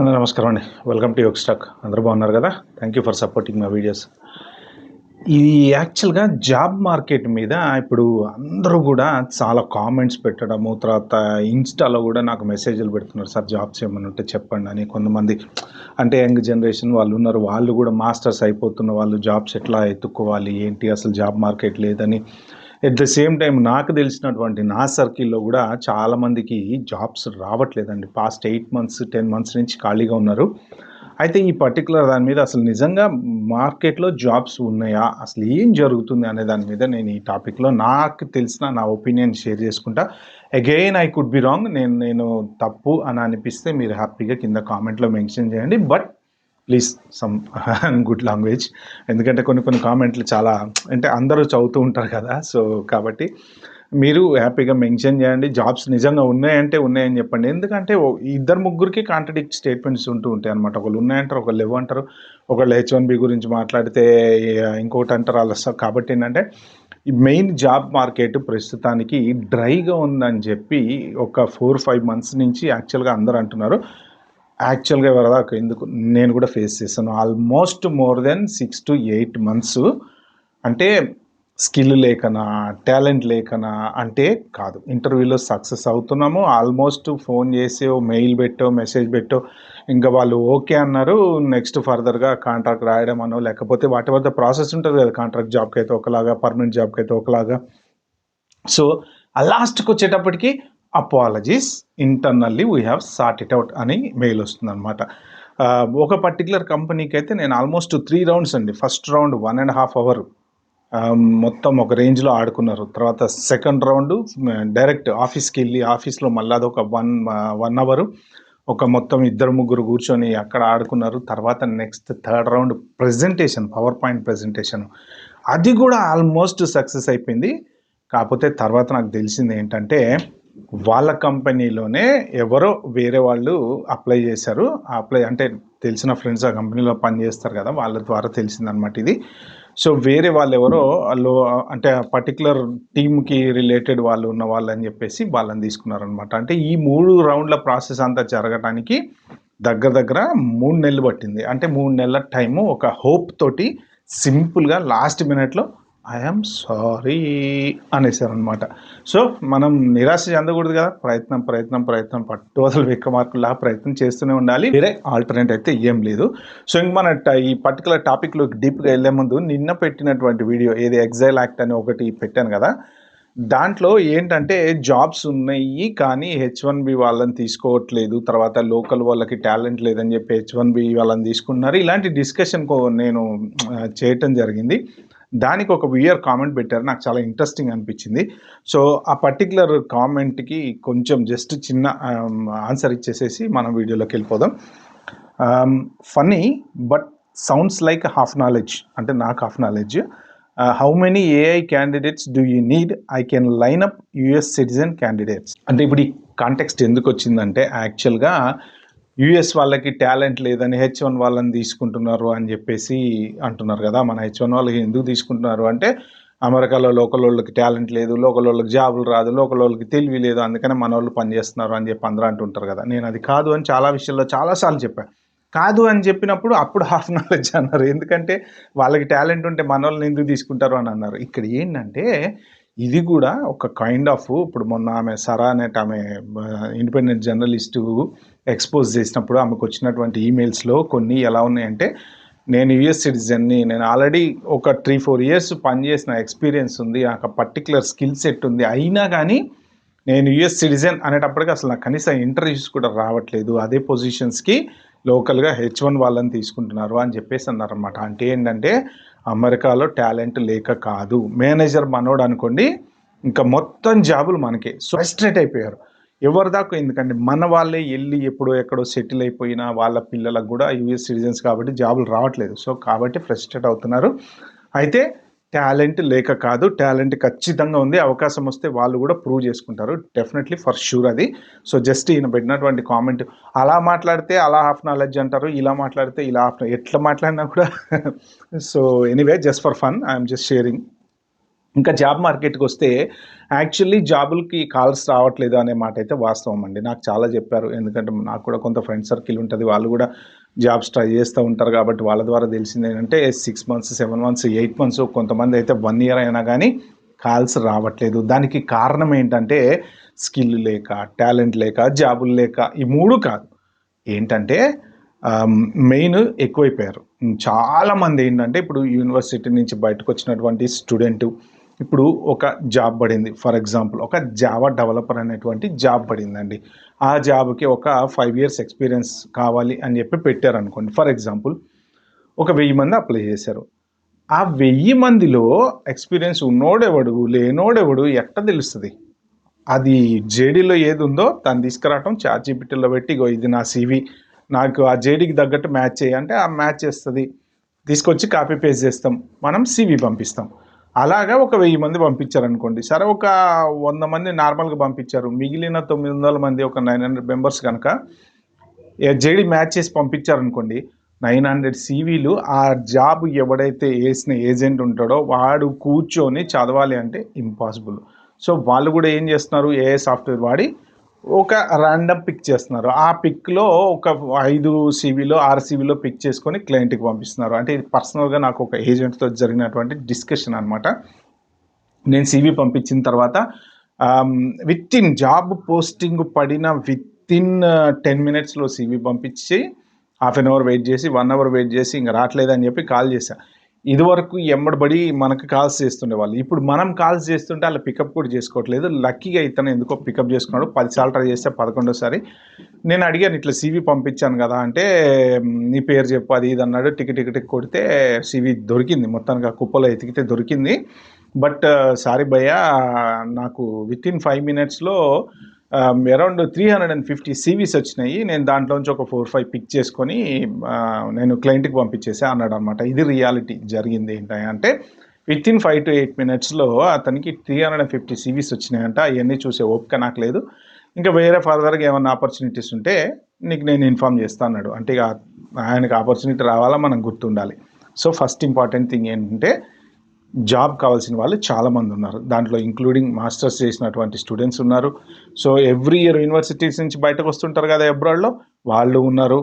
అందరూ నమస్కారం అండి. Welcome to Yog Stack. అందరూ బాగున్నారు కదా? Thank you for supporting my videos. ఇది యాక్చువల్‌గా జాబ్ మార్కెట్ మీద ఇప్పుడు అందరూ గూడా చాలా కామెంట్స్ పెట్టడము, తర్వాత ఇన్‌స్టాలో గూడా నాకు మెసేజ్‌లు పెడుతున్నారు. సార్ జాబ్స్ ఏమన్నా ఉంటే చెప్పండి అని. కొంతమంది అంటే యంగ్ జనరేషన్ వాళ్ళున్నారు. వాళ్ళు గూడా మాస్టర్స్ అయిపోతున్న వాళ్ళు జాబ్స్ ఎట్లా ఎతుక్కోవాలి, ఏంటి అసలు జాబ్ మార్కెట్ లేదని. ఎట్ ద సేమ్ టైమ్ నాకు తెలిసినటువంటి నా సర్కిల్‌లో గూడా చాలామందికి జాబ్స్ రావట్లేదండి. పాస్ట్ 8 మంత్స్, 10 మంత్స్ నుంచి ఖాళీగా ఉన్నారు. అయితే ఈ పర్టిక్యులర్ దాని మీద అసలు నిజంగా మార్కెట్‌లో జాబ్స్ ఉన్నాయా? అసలు ఏం జరుగుతుంది అనే దాని మీద నేను ఈ టాపిక్‌లో నాకు తెలిసిన నా ఒపీనియన్ షేర్ చేసుకుంటా. Again I could be wrong. నేను తప్పు అని అనిపిస్తే మీరు హ్యాపీగా కింద కామెంట్‌లో మెన్షన్ చేయండి. But please some good language. ఎందుకంటే కొన్ని కామెంట్లు చాలా అంటే అందరూ చదువుతూ ఉంటారు కదా! సో, కాబట్టి మీరు హ్యాపీగా మెన్షన్ చేయండి. జాబ్స్ నిజంగా ఉన్నాయంటే ఉన్నాయని చెప్పండి. ఎందుకంటే ఇద్దరు ముగ్గురికి కాంట్రడిక్ట్ స్టేట్మెంట్స్ ఉంటూ ఉంటాయన్నమాట. ఒకళ్ళు ఉన్నాయంటారు, ఒకళ్ళు లేవంటారు. ఒకళ్ళు హెచ్-1బీ గురించి మాట్లాడితే ఇంకొకటి అంటారు. అలా కాబట్టి ఏంటంటే ఈ మెయిన్ జాబ్ మార్కెట్ ప్రస్తుతానికి డ్రైగా ఉందని చెప్పి ఒక 4, 5 మంత్స్ నుంచి యాక్చువల్‌గా అందరూ అంటున్నారు. యాక్చువల్‌గా ఇప్పటిదాకా ఎందుకు నేను కూడా ఫేస్ చేశాను. Almost more than 6-8 months. అంటే స్కిల్ లేకనా, టాలెంట్ లేకనా అంటే కాదు. ఇంటర్వ్యూలో సక్సెస్ అవుతున్నాము. ఆల్మోస్ట్ ఫోన్ చేసో, మెయిల్ పెట్టో, మెసేజ్ పెట్టో ఇంకా వాళ్ళు ఓకే అన్నారు. నెక్స్ట్ ఫర్దర్‌గా కాంట్రాక్ట్ రాయడమనో, లేకపోతే వాటెవర్ ద ప్రాసెస్ ఉంటది కదా! కాంట్రాక్ట్ జాబ్‌కైతే ఒకలాగా, పర్మనెంట్ జాబ్‌కైతే ఒకలాగా. సో, లాస్ట్‌కొచ్చేటప్పటికి apologies internally we have sort it out అని మెయిల్ వస్తుందనమాట. ఒక పర్టిక్యులర్ కంపెనీకైతే నేను ఆల్మోస్ట్ 3 రౌండ్స్ అండి. ఫస్ట్ రౌండ్ 1½ అవర్ మొత్తం ఒక రేంజ్‌లో ఆడుకున్నారు. తర్వాత సెకండ్ రౌండు డైరెక్ట్ ఆఫీస్‌కెళ్ళి ఆఫీస్‌లో మళ్ళీ అదొక 1 అవరు ఒక మొత్తం ఇద్దరు ముగ్గురు కూర్చొని అక్కడ ఆడుకున్నారు. తర్వాత next third round presentation, power point presentation. అది కూడా ఆల్మోస్ట్ సక్సెస్ అయిపోయింది. కాకపోతే తర్వాత నాకు తెలిసింది ఏంటంటే వాళ్ళ కంపెనీలోనే ఎవరో వేరే వాళ్ళు అప్లై చేశారు. అప్లై అంటే తెలిసిన ఫ్రెండ్స్ ఆ కంపెనీలో పనిచేస్తారు కదా! వాళ్ళ ద్వారా తెలిసిందనమాట ఇది. సో, వేరే వాళ్ళెవరో అంటే ఆ పర్టిక్యులర్ టీమ్‌కి రిలేటెడ్ వాళ్ళు ఉన్న వాళ్ళని చెప్పేసి వాళ్ళని తీసుకున్నారనమాట. అంటే ఈ 3 రౌండ్ల ప్రాసెస్ అంతా జరగటానికి దగ్గర 3 నెలలు పట్టింది. అంటే 3 నెలల టైము ఒక హోప్ తోటి సింపుల్‌గా లాస్ట్ మినిట్‌లో ఐ యామ్ సారీ అనేసారనమాట. సో, మనం నిరాశ చెందకూడదు కదా! ప్రయత్నం పట్టువదలని విక్రమార్కుల్లా ప్రయత్నం చేస్తూనే ఉండాలి. వేరే ఆల్టర్‌నేట్ అయితే ఏం లేదు. సో, ఇంక మన ఈ పర్టిక్యులర్ టాపిక్‌లోకి డీప్‌గా ఎళ్ళే ముందు నిన్న పెట్టినటువంటి వీడియో ఏది ఎగ్జైల్ యాక్ట్ అని ఒకటి పెట్టాను కదా! దాంట్లో ఏంటంటే జాబ్స్ ఉన్నాయి. కానీ హెచ్-1బీ వాళ్ళని తీసుకోవట్లేదు. తర్వాత లోకల్ వాళ్ళకి టాలెంట్ లేదని చెప్పి హెచ్-1బీ వాళ్ళని తీసుకుంటున్నారు. ఇలాంటి డిస్కషన్ నేను చేయటం జరిగింది. దానికి ఒక వ్యూయర్ కామెంట్ పెట్టారు. నాకు చాలా ఇంట్రెస్టింగ్ అనిపించింది. సో, ఆ పర్టిక్యులర్ కామెంట్‌కి కొంచెం జస్ట్ చిన్న ఆన్సర్ ఇచ్చేసేసి మనం వీడియోలోకి వెళ్ళిపోదాం. Funny but sounds like half knowledge. అంటే నాకు half knowledge. How many AI candidates do you need? I can line up US citizen candidates. అంటే ఇప్పుడు ఈ కాంటెక్స్ట్ ఎందుకు వచ్చిందంటే యాక్చువల్‌గా యూఎస్ వాళ్ళకి టాలెంట్ లేదని హెచ్-1 వాళ్ళని తీసుకుంటున్నారు అని చెప్పేసి అంటున్నారు కదా! మన హెచ్-1 వాళ్ళకి ఎందుకు తీసుకుంటున్నారు అంటే అమెరికాలో లోకల్ వాళ్ళకి టాలెంట్ లేదు, లోకల్ వాళ్ళకి జాబులు రాదు, లోకల్ వాళ్ళకి తెలివి లేదు, అందుకనే మనోళ్ళు పనిచేస్తున్నారు అని చెప్పి అందరూ అంటుంటారు కదా! నేను అది కాదు అని చాలా విషయాల్లో చాలా సార్లు చెప్పా. కాదు అని చెప్పినప్పుడు అప్పుడు హాఫ్ నాలెడ్జ్ అన్నారు. ఎందుకంటే వాళ్ళకి టాలెంట్ ఉంటే మనోళ్ళని ఎందుకు తీసుకుంటారు అని అన్నారు. ఇక్కడ ఏంటంటే ఇది కూడా ఒక కైండ్ ఆఫ్ ఇప్పుడు మొన్న ఆమె సరా అనేటి ఆమె ఇండిపెండెంట్ జర్నలిస్టు ఎక్స్‌పోజ్ చేసినప్పుడు ఆమెకు వచ్చినటువంటి ఈమెయిల్స్‌లో కొన్ని ఎలా ఉన్నాయంటే, నేను యూఎస్ సిటిజన్‌ని, నేను ఆల్రెడీ ఒక 3, 4 ఇయర్స్ పనిచేసిన ఎక్స్‌పీరియన్స్ ఉంది. నాకు పర్టిక్యులర్ స్కిల్ సెట్ ఉంది. అయినా కానీ నేను యూఎస్ సిటిజన్ అనేటప్పటికి అసలు నాకు కనీసం ఇంటర్వ్యూస్ కూడా రావట్లేదు. అదే పొజిషన్స్‌కి లోకల్‌గా హెచ్-1 వాళ్ళని తీసుకుంటున్నారు అని చెప్పేసి అన్నారనమాట. అంటే ఏంటంటే అమెరికాలో టాలెంట్ లేక కాదు. మేనేజర్ మనోడు అనుకోండి, ఇంకా మొత్తం జాబులు మనకే. సో, ఫ్రస్ట్రేట్ అయిపోయారు. ఎవరిదాకా ఎందుకండి మన వాళ్ళే ఎళ్ళి ఎప్పుడో ఎక్కడో సెటిల్ అయిపోయిన వాళ్ళ పిల్లలకు కూడా యూఎస్ సిటిజన్స్ కాబట్టి జాబులు రావట్లేదు. సో, కాబట్టి ఫ్రస్ట్రేట్ అవుతున్నారు. అయితే టాలెంట్ లేక కాదు. టాలెంట్ ఖచ్చితంగా ఉంది. అవకాశం వస్తే వాళ్ళు కూడా ప్రూవ్ చేసుకుంటారు. డెఫినెట్‌లీ ఫర్ ష్యూర్ అది. సో, జస్ట్ ఈయన పెట్టినటువంటి కామెంట్ అలా మాట్లాడితే అలా హాఫ్ నాలెడ్జ్ అంటారు. ఇలా మాట్లాడితే ఇలా హాఫ్ ఎట్లా మాట్లాడినా కూడా so, anyway just for fun I am just sharing. ఇంకా జాబ్ మార్కెట్‌కి వస్తే యాక్చువల్లీ జాబులకి కాల్స్ రావట్లేదు అనే మాట అయితే వాస్తవం అండి. నాకు చాలా చెప్పారు. ఎందుకంటే నాకు కూడా కొంత ఫ్రెండ్ సర్కిల్ ఉంటది. వాళ్ళు కూడా జాబ్స్ ట్రై చేస్తూ ఉంటారు కాబట్టి వాళ్ళ ద్వారా తెలిసిందేంటంటే 6 మంత్స్, 7 మంత్స్, 8 మంత్స్ కొంతమంది అయితే 1 ఇయర్ అయినా గానీ కాల్స్ రావట్లేదు. దానికి కారణం ఏంటంటే స్కిల్ లేక, టాలెంట్ లేక, జాబులు లేక ఈ 3 కాదు. ఏంటంటే మెయిన్ ఎక్కువైపోయారు. చాలామంది ఏంటంటే ఇప్పుడు యూనివర్సిటీ నుంచి బయటకొచ్చినటువంటి స్టూడెంటు ఇప్పుడు ఒక జాబ్ పడింది. ఫర్ ఎగ్జాంపుల్ ఒక జావా డెవలపర్ అనేటువంటి జాబ్ పడిందండి. ఆ జాబ్‌కి ఒక 5 ఇయర్స్ ఎక్స్‌పీరియన్స్ కావాలి అని చెప్పి పెట్టారనుకోండి. ఫర్ ఎగ్జాంపుల్ ఒక 1000 మంది అప్లై చేశారు. ఆ 1000 మందిలో ఎక్స్‌పీరియన్స్ ఉన్నోడెవడు, లేనోడెవడు ఎట్ట తెలుస్తది? అది జేడీలో ఏదుందో దాన్ని తీసుకురావటం చాట్‌జీపీటీలో పెట్టి ఇగో ఇది నా సీవీ. నాకు ఆ జేడీకి తగ్గట్టు మ్యాచ్ చేయి అంటే ఆ మ్యాచ్ చేస్తది. తీసుకొచ్చి కాపీ పేస్ట్ చేస్తాం. మనం సీవీ పంపిస్తాం. అలాగా ఒక 1000 మంది పంపించారనుకోండి. సరే ఒక 100 మంది నార్మల్‌గా పంపించారు. మిగిలిన 900 మంది ఒక 900 మెంబర్స్ గనక జేడీ మ్యాచ్ చేసి పంపించారనుకోండి. 900 సీవీలు ఆ జాబ్ ఎవడైతే ఏసిన ఏజెంట్ ఉంటాడో వాడు కూర్చొని చదవాలి అంటే ఇంపాసిబుల్. సో, వాళ్ళు గూడా ఏం చేస్తున్నారు ఏఐ సాఫ్ట్‌వేర్ వాడి ఒక ర్యాండమ్ పిక్ చేస్తున్నారు. ఆ పిక్‌లో ఒక 5 సీవీలో, 6 సీవీలో పిక్ చేసుకొని క్లయింట్‌కి పంపిస్తున్నారు. అంటే ఇది పర్సనల్‌గా నాకు ఒక ఏజెంట్‌తో జరిగినటువంటి డిస్కషన్ అనమాట. నేను సీవీ పంపించిన తర్వాత వితిన్ జాబ్ పోస్టింగ్ పడిన వితిన్ 10 మినిట్స్‌లో సీవీ పంపించి హాఫ్ అన్ అవర్ వెయిట్ చేసి, 1 అవర్ వెయిట్ చేసి ఇంక రావట్లేదని చెప్పి కాల్ చేశా. ఇదివరకు ఎమ్మడబడి మనకు కాల్స్ చేస్తుండేవాళ్ళు. ఇప్పుడు మనం కాల్స్ చేస్తుంటే ఆళ్ళు పికప్ కూడా చేసుకోవట్లేదు. లక్కీగా ఇతను ఎందుకో పికప్ చేసుకున్నాడు. 10 సార్లు ట్రై చేస్తే 11 నేను అడిగాను ఇట్లా సీవీ పంపించాను కదా! అంటే నీ పేరు చెప్పు అది ఇది అన్నాడు. టిక్ టిక్ టిక్ కొడితే సీవీ దొరికింది. మొత్తానికి ఆ కుప్పలో ఎతికితే దొరికింది. బట్ సారీ భయ్యా నాకు వితిన్ 5 మినిట్స్‌లో అరౌండ్ 350 సీవీస్ వచ్చినాయి. నేను దాంట్లోంచి ఒక 4, 5 పిక్ చేసుకొని నేను క్లయింట్‌కి పంపించేసా అన్నాడనమాట. ఇది రియాలిటీ జరిగింది ఏంటంటే వితిన్ 5-8 మినిట్స్‌లో అతనికి 350 సీవీస్ వచ్చినాయంట. అయన్నీ చూసే ఓపిక నాకు లేదు. ఇంకా వేరే ఫర్దర్‌గా ఏమన్నా ఆపర్చునిటీస్ ఉంటే నీకు నేను ఇన్ఫార్మ్ చేస్తా అన్నాడు. అంటే ఇక ఆయనకి ఆపర్చునిటీ రావాలా మనం గుర్తుండాలి. సో, ఫస్ట్ ఇంపార్టెంట్ థింగ్ ఏంటంటే జాబ్ కావాల్సిన వాళ్ళు చాలామంది ఉన్నారు. దాంట్లో ఇంక్లూడింగ్ మాస్టర్స్ చేసినటువంటి స్టూడెంట్స్ ఉన్నారు. సో, ఎవ్రీ ఇయర్ యూనివర్సిటీస్ నుంచి బయటకు వస్తుంటారు కదా! అబ్రాడ్‌లో వాళ్ళు ఉన్నారు.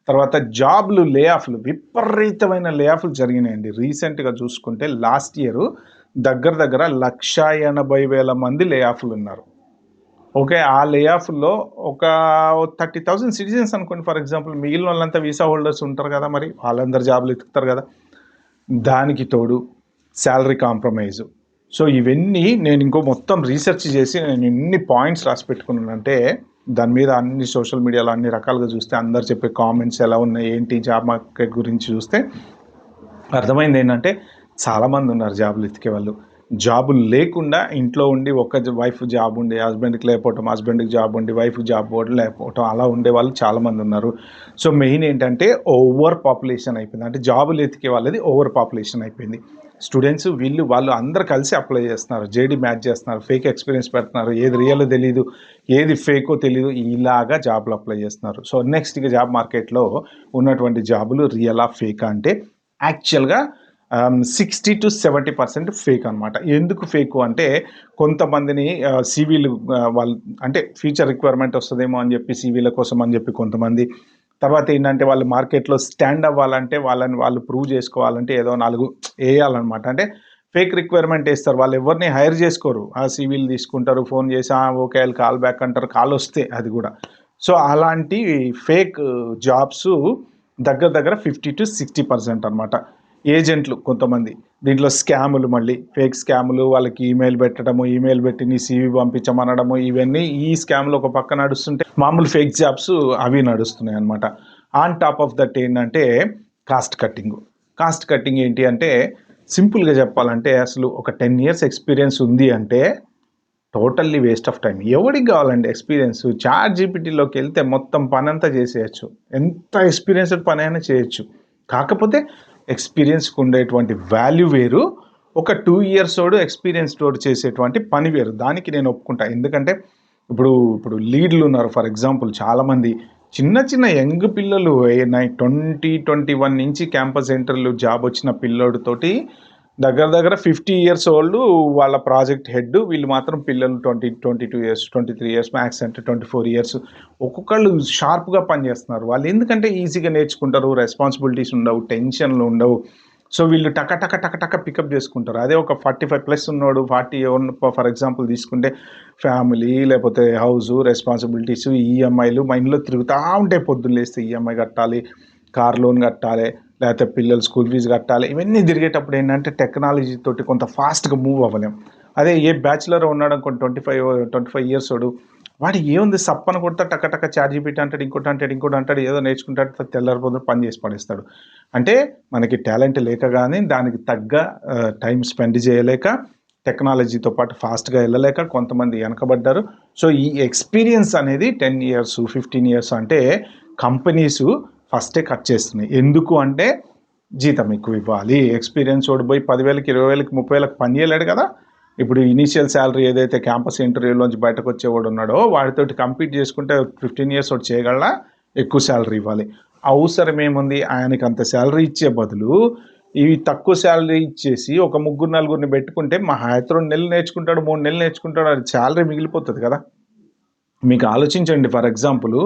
తర్వాత జాబ్‌లు లే ఆఫ్‌లు విపరీతమైన లే ఆఫ్‌లు జరిగినాయండి. రీసెంట్‌గా చూసుకుంటే లాస్ట్ ఇయర్ దగ్గర దగ్గర 1,80,000 మంది లే ఆఫ్‌లు ఉన్నారు. ఓకే. ఆ లే ఆఫ్‌లో ఒక 30,000 సిటిజన్స్ అనుకోండి ఫర్ ఎగ్జాంపుల్. మిగిలినోళ్ళంతా వీసా హోల్డర్స్ ఉంటారు కదా! మరి వాళ్ళందరూ జాబ్‌లు ఎతుకుతారు కదా! దానికి తోడు సాలరీ కాంప్రమైజు. సో, ఇవన్నీ నేను ఇంకో మొత్తం రీసెర్చ్ చేసి నేను ఎన్ని పాయింట్స్ రాసి పెట్టుకున్నానంటే, దాని మీద అన్ని సోషల్ మీడియాలో అన్ని రకాలుగా చూస్తే అందరూ చెప్పే కామెంట్స్ ఎలా ఉన్నాయి, ఏంటి జాబ్ మార్కెట్ గురించి చూస్తే అర్థమైందేంటంటే చాలామంది ఉన్నారు జాబులు ఎతికేవాళ్ళు. జాబులు లేకుండా ఇంట్లో ఉండి వైఫ్ జాబ్ ఉండి హస్బెండ్‌కి లేకపోవటం, హస్బెండ్‌కి జాబ్ ఉండి వైఫ్‌కి జాబ్ లేకపోవటం అలా ఉండేవాళ్ళు చాలామంది ఉన్నారు. సో, మెయిన్ ఏంటంటే ఓవర్ పాపులేషన్ అయిపోయింది. అంటే జాబులు ఎతికే వాళ్ళది ఓవర్ పాపులేషన్ అయిపోయింది. స్టూడెంట్స్ వీళ్ళు వాళ్ళు అందరూ కలిసి అప్లై చేస్తున్నారు. జేడీ మ్యాచ్ చేస్తున్నారు. ఫేక్ ఎక్స్‌పీరియన్స్ పెడుతున్నారు. ఏది రియలో తెలీదు. ఏది ఫేకో తెలీదు. ఇలాగా జాబ్‌లు అప్లై చేస్తున్నారు. సో, నెక్స్ట్ ఇక జాబ్ మార్కెట్‌లో ఉన్నటువంటి జాబులు రియలా? ఫేకా? అంటే యాక్చువల్‌గా 60-70% ఫేక్ అనమాట. ఎందుకు ఫేకు అంటే కొంతమందిని సీవీలు వాళ్ళు అంటే ఫ్యూచర్ రిక్వైర్మెంట్ వస్తదేమో అని చెప్పి సీవీల కోసం అని చెప్పి కొంతమంది. తర్వాత ఏంటంటే వాళ్ళు మార్కెట్‌లో స్టాండ్ అవ్వాలంటే వాళ్ళని వాళ్ళు ప్రూవ్ చేసుకోవాలంటే ఏదో 4 ఏయాలనమాట. అంటే ఫేక్ రిక్వైర్మెంట్ ఏస్తారు. వాళ్ళు ఎవరిని హైర్ చేసుకోరు. ఆ సీవీలు తీసుకుంటారు. ఫోన్ చేసి ఓకే. ఐల్ కాల్ బ్యాక్ అంటారు. కాల్ వస్తే అది కూడా. సో, అలాంటి ఫేక్ జాబ్సు దగ్గర దగ్గర 50-60% అనమాట. ఏజెంట్లు కొంతమంది. దీంట్లో స్కాములు మళ్ళీ. ఫేక్ స్కాములు వాళ్ళకి ఈమెయిల్ పెట్టడము, ఈమెయిల్ పెట్టి నీ సీవీ పంపించమనడము ఇవన్నీ ఈ స్కామ్‌లు ఒక పక్క నడుస్తుంటే, మామూలు ఫేక్ జాబ్స్ అవి నడుస్తున్నాయన్నమాట. ఆన్ టాప్ ఆఫ్ దట్ ఏంటంటే కాస్ట్ కట్టింగు. కాస్ట్ కట్టింగ్ ఏంటి అంటే సింపుల్‌గా చెప్పాలంటే అసలు ఒక 10 ఇయర్స్ ఎక్స్‌పీరియన్స్ ఉంది అంటే టోటల్లీ వేస్ట్ ఆఫ్ టైమ్. ఎవడికి కావాలండి ఎక్స్‌పీరియన్స్? చాట్‌జీపీటీలోకెళ్తే మొత్తం పనంతా చేసేయొచ్చు. ఎంత ఎక్స్‌పీరియన్స్‌డ్ పనైనా చేయొచ్చు. కాకపోతే ఎక్స్‌పీరియన్స్‌కి ఉండేటువంటి వాల్యూ వేరు. ఒక 2 ఇయర్సోడు ఎక్స్‌పీరియన్స్‌డోడు చేసేటువంటి పని వేరు. దానికి నేను ఒప్పుకుంటా. ఎందుకంటే ఇప్పుడు లీడ్‌లున్నారు ఫర్ ఎగ్జాంపుల్ చాలామంది చిన్న చిన్న యంగ్ పిల్లలు 20, 21 నుంచి క్యాంపస్ ఇంటర్‌వ్యూ జాబ్ వచ్చిన పిల్లోడితోటి దగ్గర దగ్గర 50 ఇయర్స్ ఓల్డ్ వాళ్ళ ప్రాజెక్ట్ హెడ్. వీళ్ళు మాత్రం పిల్లలు 22 ఇయర్స్, 23 ఇయర్స్, మ్యాక్స్ అంటే 24 ఇయర్స్. ఒక్కొక్కళ్ళు షార్ప్‌గా పనిచేస్తున్నారు. వాళ్ళు ఎందుకంటే ఈజీగా నేర్చుకుంటారు. రెస్పాన్సిబిలిటీస్ ఉండవు, టెన్షన్‌లు ఉండవు. సో వీళ్ళు టక టక టక టక పికప్ చేసుకుంటారు. అదే ఒక 45+ ఉన్నోడు, 40 ఫర్ ఎగ్జాంపుల్ తీసుకుంటే ఫ్యామిలీ, లేకపోతే హౌసు, రెస్పాన్సిబిలిటీస్, ఈఎంఐలు మైండ్‌లో తిరుగుతా ఉంటాయి. పొద్దున్న లేస్తే ఈఎంఐ కట్టాలి, కార్ లోన్ కట్టాలి, లేకపోతే పిల్లలు స్కూల్ ఫీజు కట్టాలి. ఇవన్నీ తిరిగేటప్పుడు ఏంటంటే టెక్నాలజీ తోటి కొంత ఫాస్ట్‌గా మూవ్ అవ్వలేం. అదే ఏ బ్యాచిలర్ ఉన్నాడు అనుకోండి, 25 ఇయర్స్ ఓడు, వాడు ఏముంది సప్పన కొడతా టక టక చాట్‌జీపీటీ అంటాడు, ఇంకోటి అంటాడు, ఏదో నేర్చుకుంటాడు, తెల్లారిపోతే పని చేసి పడేస్తాడు. అంటే మనకి టాలెంట్ లేక గానీ దానికి తగ్గ టైం స్పెండ్ చేయలేక, టెక్నాలజీతో పాటు ఫాస్ట్‌గా ఎళ్ళలేక కొంతమంది వెనకబడ్డారు. సో ఈ ఎక్స్‌పీరియన్స్ అనేది 10 ఇయర్స్, 15 ఇయర్స్ అంటే కంపెనీసు ఫస్టే కట్ చేస్తున్నాయి. ఎందుకు అంటే జీతం ఎక్కువ ఇవ్వాలి. ఎక్స్‌పీరియన్స్ ఓడు పోయి 10,000కి, 20,000కి, 30,000కి పని చేయలేడు కదా! ఇప్పుడు ఇనీషియల్ సాలరీ ఏదైతే క్యాంపస్ ఇంటర్వ్యూలోంచి బయటకొచ్చేవాడు ఉన్నాడో వాడితోటి కంపీట్ చేసుకుంటే 15 ఇయర్స్ ఓడు చేయగలడా? ఎక్కువ సాలరీ ఇవ్వాలి. అవసరం ఏముంది? ఆయనకి అంత సాలరీ ఇచ్చే బదులు ఇవి తక్కువ సాలరీ ఇచ్చేసి ఒక ముగ్గురు, నలుగురిని పెట్టుకుంటే మహా అయితే 2 నెలలు నేర్చుకుంటాడు, 3 నెలలు నేర్చుకుంటాడు. అది సాలరీ మిగిలిపోతది కదా! మీకు ఆలోచించండి. ఫర్ ఎగ్జాంపుల్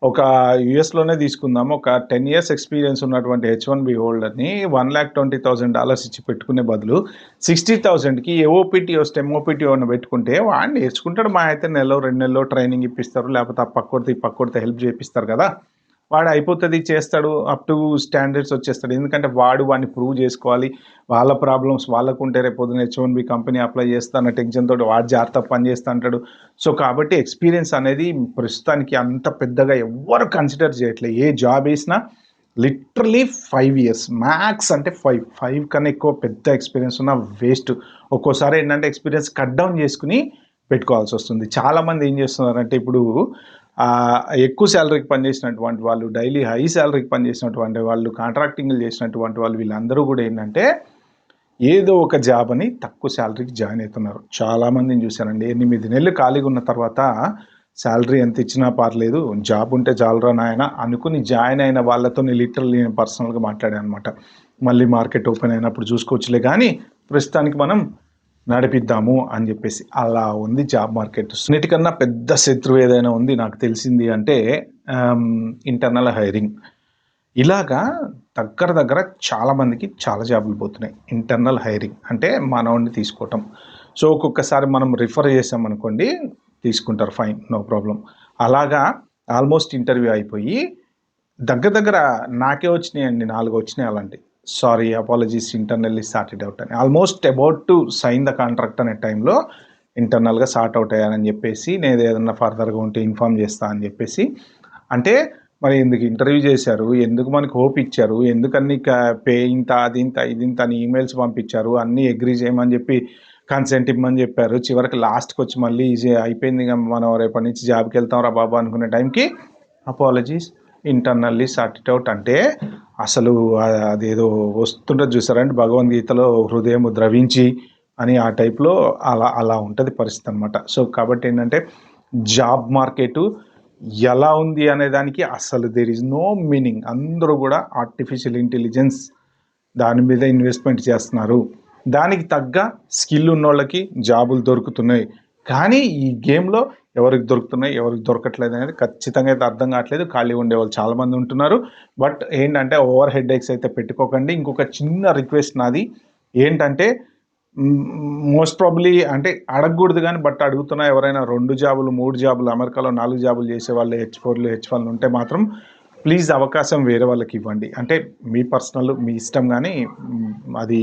ఒక యూఎస్‌లోనే తీసుకుందాం. ఒక 10 ఇయర్స్ ఎక్స్‌పీరియన్స్ ఉన్నటువంటి హెచ్-1బీ హోల్డర్‌ని $1,20,000 ఇచ్చి పెట్టుకునే బదులు 60,000కి ఏఓపీటీఓ, స్టెమోపీటీఓ పెట్టుకుంటే వాడు నేర్చుకుంటాడు. మహా అయితే నెలలో, 2 నెలల్లో ట్రైనింగ్ ఇప్పిస్తారు. లేకపోతే ఆ పక్కోడితో, ఈ పక్కోడితో హెల్ప్ చేపిస్తారు కదా! వాడు అయిపోతది, చేస్తాడు. అప్ టు స్టాండర్డ్స్ వచ్చేస్తాడు. ఎందుకంటే వాడిని ప్రూవ్ చేసుకోవాలి. వాళ్ళ ప్రాబ్లమ్స్ వాళ్ళకుంటే రేపొద్దున హెచ్-1బీ కంపెనీ అప్లై చేస్తా అన్న టెన్షన్ తోటి వాడు జాగ్రత్తగా పని చేస్తా అంటాడు. సో కాబట్టి ఎక్స్‌పీరియన్స్ అనేది ప్రస్తుతానికి అంత పెద్దగా ఎవ్వరు కన్సిడర్ చేయట్లే. ఏ జాబ్ ఏసినా లిటరల్లీ 5 ఇయర్స్ మ్యాక్స్ అంటే 5 కన్నా ఎక్కువ పెద్ద ఎక్స్‌పీరియన్స్ ఉన్న వేస్ట్. ఒక్కోసారి ఏంటంటే ఎక్స్‌పీరియన్స్ కట్ డౌన్ చేసుకొని పెట్టుకోవాల్సొస్తుంది. చాలామంది ఏం చేస్తున్నారంటే ఇప్పుడు ఎక్కువ సాలరీకి పనిచేసినటువంటి వాళ్ళు, డైలీ హై సాలరీకి పనిచేసినటువంటి వాళ్ళు, కాంట్రాక్టింగ్‌లు చేసినటువంటి వాళ్ళు, వీళ్ళందరూ కూడా ఏంటంటే ఏదో ఒక జాబ్ అని తక్కువ సాలరీకి జాయిన్ అవుతున్నారు. చాలామందిని చూశానండి. 8 నెలలు ఖాళీగా ఉన్న తర్వాత సాలరీ ఎంత ఇచ్చినా పర్లేదు, జాబ్ ఉంటే చాలురా నాయన అనుకుని జాయిన్ అయిన వాళ్ళతోని లిటరల్లీ నేను పర్సనల్‌గా మాట్లాడాననమాట. మళ్ళీ మార్కెట్ ఓపెన్ అయినప్పుడు చూసుకోవచ్చులే గానీ, ప్రస్తుతానికి మనం నడిపిద్దాము అని చెప్పేసి. అలా ఉంది జాబ్ మార్కెట్. అన్నిటికన్నా పెద్ద శత్రువు ఏదైనా ఉంది నాకు తెలిసింది అంటే ఇంటర్నల్ హైరింగ్. ఇలాగా దగ్గర చాలా మందికి చాలా జాబులు పోతున్నాయి. ఇంటర్నల్ హైరింగ్ అంటే మనోడిని తీసుకోవటం. సో ఒక్కొక్కసారి మనం రిఫర్ చేసామనుకోండి, తీసుకుంటారు, ఫైన్, నో ప్రాబ్లమ్. అలాగా ఆల్మోస్ట్ ఇంటర్వ్యూ అయిపోయి దగ్గర నాకే వచ్చినాయండి, 4 వచ్చినాయి అలాంటివి. Sorry, apologies, internally sorted out అని. Almost about to sign the contract అనే టైంలో ఇంటర్నల్‌గా సార్ట్ అవుట్ అయ్యానని చెప్పేసి, నేను ఏదన్నా ఫర్దర్‌గా ఉంటే ఇన్ఫార్మ్ చేస్తా అని చెప్పేసి. అంటే మరి ఎందుకు ఇంటర్వ్యూ చేశారు? ఎందుకు మనకు హోప్ ఇచ్చారు? ఎందుకన్ని పే ఇంత, అది ఇంత, ఇది ఇంత అని ఈమెయిల్స్ పంపించారు. అన్నీ అగ్రీ చేయమని చెప్పి కన్సెంట్ ఇమ్మని చెప్పారు. చివరికి లాస్ట్‌కొచ్చి మళ్ళీ అయిపోయింది ఇక మనం రేపటి నుంచి జాబ్‌కెళ్తాంరా బాబు అనుకునే టైంకి అపాలజీస్, ఇంటర్నల్లీ సార్టెడ్ అవుట్ అంటే అసలు అదేదో వస్తుంటది చూసారండి భగవద్గీతలో, హృదయము ద్రవించి అని ఆ టైప్‌లో అలా ఉంటది పరిస్థితి అనమాట. సో కాబట్టి ఏంటంటే జాబ్ మార్కెటు ఎలా ఉంది అనే దానికి అసలు దేర్ ఈజ్ నో మీనింగ్. అందరూ కూడా ఆర్టిఫిషియల్ ఇంటెలిజెన్స్ దాని మీద ఇన్వెస్ట్మెంట్ చేస్తున్నారు. దానికి తగ్గ స్కిల్ ఉన్నోళ్ళకి జాబులు దొరుకుతున్నాయి. కానీ ఈ గేమ్‌లో ఎవరికి దొరుకుతున్నాయి, ఎవరికి దొరకట్లేదు అనేది ఖచ్చితంగా అయితే అర్థం కావట్లేదు. ఖాళీగా ఉండేవాళ్ళు చాలామంది ఉంటున్నారు. బట్ ఏంటంటే ఓవర్ హెడ్ ఏక్స్ అయితే పెట్టుకోకండి. ఇంకొక చిన్న రిక్వెస్ట్ నాది ఏంటంటే మోస్ట్ ప్రాబబ్లీ అంటే అడగకూడదు కానీ బట్ అడుగుతున్నా, ఎవరైనా 2 జాబులు, 3 జాబులు, అమెరికాలో 4 జాబులు చేసేవాళ్ళు, హెచ్-4లు, హెచ్-1లు ఉంటే మాత్రం ప్లీజ్ అవకాశం వేరే వాళ్ళకి ఇవ్వండి. అంటే మీ పర్సనల్, మీ ఇష్టం గానీ అది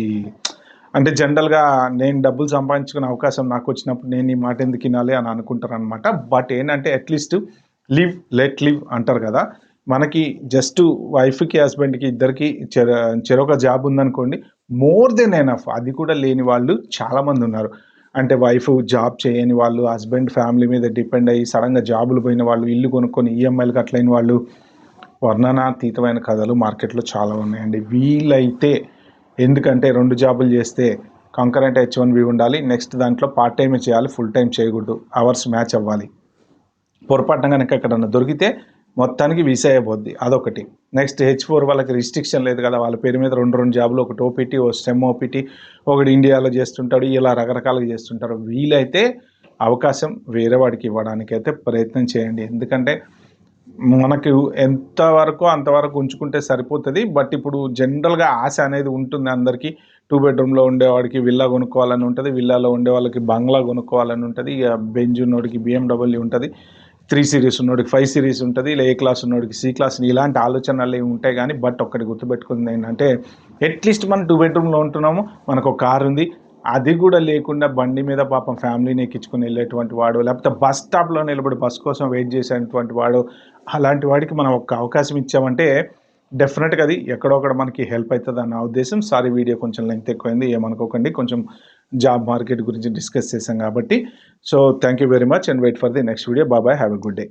అంటే జనరల్‌గా నేను డబ్బులు సంపాదించుకునే అవకాశం నాకొచ్చినప్పుడు నేను ఈ మాట ఎందుకు ఇనాలి అని అనుకుంటారనమాట. బట్ ఏంటంటే అట్‌లీస్ట్ లివ్, లెట్ లివ్ అంటారు కదా! మనకి జస్ట్ వైఫ్‌కి, హస్బెండ్‌కి ఇద్దరికి చెరొక జాబ్ ఉందనుకోండి, మోర్ దెన్ ఎనఫ్. అది కూడా లేని వాళ్ళు చాలామందున్నారు. అంటే వైఫ్ జాబ్ చేయని వాళ్ళు, హస్బెండ్ ఫ్యామిలీ మీద డిపెండ్ అయ్యి సడెన్‌గా జాబులు పోయిన వాళ్ళు, ఇల్లు కొనుక్కొని ఈఎంఐలు కట్టలేని వాళ్ళు, వర్ణనాతీతమైన కథలు మార్కెట్‌లో చాలా ఉన్నాయండి. వీలైతే ఎందుకంటే 2 జాబులు చేస్తే కంకరెంట్ హెచ్-1బీ ఉండాలి. నెక్స్ట్ దాంట్లో పార్ట్ టైమే చేయాలి. ఫుల్ టైమ్ చేయకూడదు. అవర్స్ మ్యాచ్ అవ్వాలి. పొరపాటున గనక ఎక్కడన్నా దొరికితే మొత్తానికి వీసా అయిపోద్ది అదొకటి. నెక్స్ట్ H4 వాళ్ళకి రిస్ట్రిక్షన్ లేదు కదా, వాళ్ళ పేరు మీద 2 జాబులు, ఒకటి ఓపీటీ, ఓ స్టెమ్ ఓపీటీ, ఒకటి ఇండియాలో చేస్తుంటాడు, ఇలా రకరకాలుగా చేస్తుంటారు. వీలైతే అవకాశం వేరే వాడికి ఇవ్వడానికైతే ప్రయత్నం చేయండి. ఎందుకంటే మనకు ఎంతవరకో అంతవరకు ఉంచుకుంటే సరిపోతుంది. బట్ ఇప్పుడు జనరల్గా ఆశ అనేది ఉంటుంది అందరికీ. 2 బెడ్రూమ్లో ఉండేవాడికి విల్లా కొనుక్కోవాలని ఉంటుంది, విల్లాలో ఉండే వాళ్ళకి బంగ్లా కొనుక్కోవాలని ఉంటుంది, ఇక బెంజ్ ఉన్నోడికి BMW ఉంటుంది, 3 సిరీస్ ఉన్నోడికి 5 సిరీస్ ఉంటుంది, ఇలా ఏ క్లాస్ ఉన్నోడికి C క్లాస్, ఇలాంటి ఆలోచనలు ఉంటాయి. కానీ బట్ ఒక్కటి గుర్తుపెట్టుకుంది ఏంటంటే, అట్లీస్ట్ మనం 2 బెడ్రూమ్లో ఉంటున్నాము, మనకు ఒక కారు ఉంది, అది కూడా లేకుండా బండి మీద పాపం ఫ్యామిలీని ఎక్కించుకుని వెళ్ళేటువంటి వాడు, లేకపోతే బస్ స్టాప్లో నిలబడి బస్ కోసం వెయిట్ చేసేటువంటి వాడు, అలాంటి వాడికి మనం ఒక అవకాశం ఇచ్చామంటే డెఫినెట్గా అది ఎక్కడో ఒకడ మనకి హెల్ప్ అవుతుంది అన్న ఉద్దేశం. సారీ, వీడియో కొంచెం లెంగ్త్ ఎక్కువైంది, ఏమనుకోకండి. కొంచెం జాబ్ మార్కెట్ గురించి డిస్కస్ చేశాం కాబట్టి. So thank you very much and wait for the next video. Bye, have a good day.